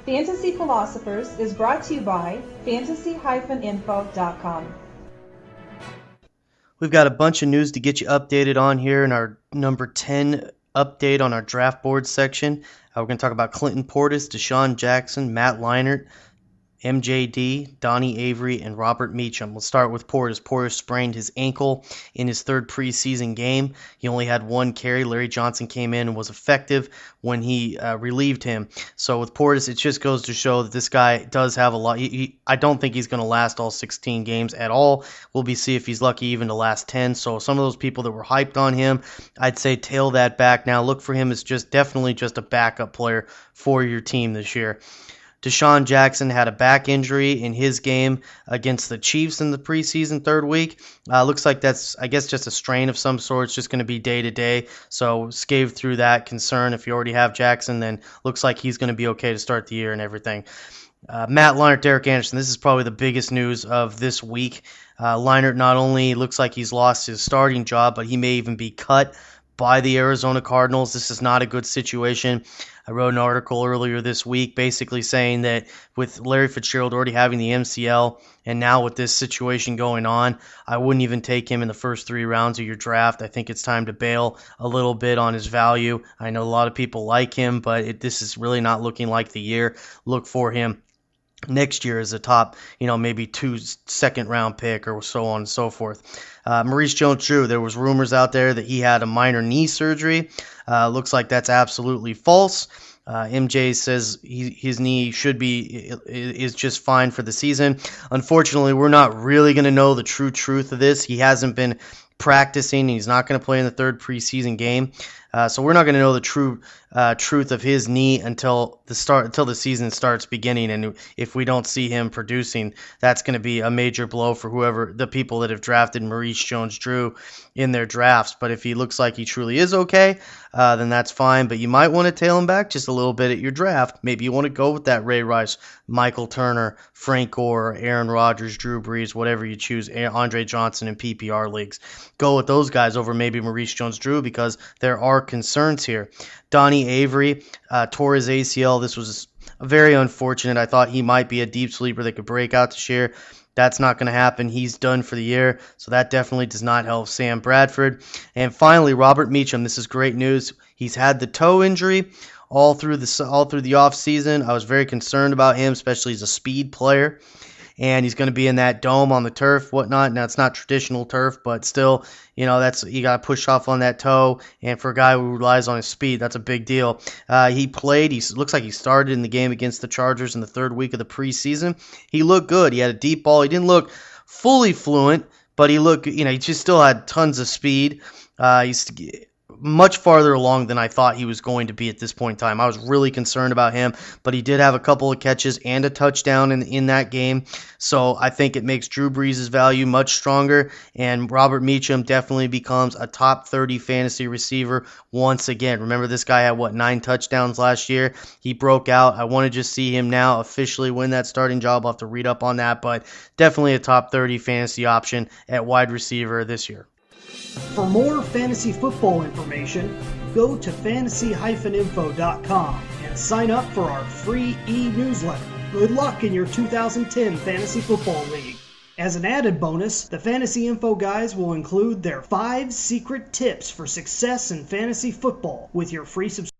Fantasy Philosophers is brought to you by fantasy-info.com. We've got a bunch of news to get you updated on here in our number 10 update on our draft board section. We're going to talk about Clinton Portis, Deshaun Jackson, Matt Leinart, MJD, Donnie Avery, and Robert Meacham. We'll start with Portis. Portis sprained his ankle in his third preseason game. He only had one carry. Larry Johnson came in and was effective when he relieved him. So with Portis, it just goes to show that this guy does have a lot. I don't think he's going to last all 16 games at all. We'll see if he's lucky even to last 10. So some of those people that were hyped on him, I'd say tail that back now. Look for him as definitely just a backup player for your team this year. Deshaun Jackson had a back injury in his game against the Chiefs in the preseason third week. Looks like that's, I guess, just a strain of some sort. It's just going to be day-to-day. So scathe through that concern. If you already have Jackson, then looks like he's going to be okay to start the year and everything. Matt Leinart, Derek Anderson, this is probably the biggest news of this week. Leinart not only looks like he's lost his starting job, but he may even be cut by the Arizona Cardinals. This is not a good situation. I wrote an article earlier this week basically saying that with Larry Fitzgerald already having the MCL and now with this situation going on, I wouldn't even take him in the first 3 rounds of your draft. I think it's time to bail a little bit on his value. I know a lot of people like him, but this is really not looking like the year. Look for him next year as a top, maybe 2 second-round pick or so on and so forth. Maurice Jones-Drew, there was rumors out there that he had a minor knee surgery. Looks like that's absolutely false. MJ says his knee is just fine for the season. Unfortunately, we're not really going to know the true truth of this. He hasn't been practicing. He's not going to play in the third preseason game. So we're not going to know the true truth of his knee until the season starts beginning. And if we don't see him producing, that's going to be a major blow for the people that have drafted Maurice Jones-Drew in their drafts. But if he looks like he truly is okay, then that's fine. But you might want to tail him back just a little bit at your draft. Maybe you want to go with that Ray Rice, Michael Turner, Frank Gore, Aaron Rodgers, Drew Brees, whatever you choose, Andre Johnson in PPR leagues. Go with those guys over maybe Maurice Jones-Drew because there are concerns here. Donnie Avery tore his ACL. This was very unfortunate. I thought he might be a deep sleeper that could break out this year. That's not going to happen. He's done for the year, so that definitely does not help Sam Bradford. And finally, Robert Meacham. This is great news. He's had the toe injury all through the offseason. I was very concerned about him, especially as a speed player. And he's going to be in that dome on the turf, whatnot. Now, it's not traditional turf, but still, you got to push off on that toe. And for a guy who relies on his speed, that's a big deal. He played. Looks like he started in the game against the Chargers in the third week of the preseason. He looked good. He had a deep ball. He didn't look fully fluent, but he just still had tons of speed. He's much farther along than I thought he was going to be at this point in time. I was really concerned about him, but he did have a couple of catches and a touchdown in that game. So I think it makes Drew Brees' value much stronger, and Robert Meacham definitely becomes a top 30 fantasy receiver once again. Remember, this guy had, 9 touchdowns last year? He broke out. I want to just see him now officially win that starting job. I'll have to read up on that, but definitely a top 30 fantasy option at wide receiver this year. For more fantasy football information, go to fantasy-info.com and sign up for our free e-newsletter. Good luck in your 2010 Fantasy Football League. As an added bonus, the Fantasy Info guys will include their 5 secret tips for success in fantasy football with your free subscription.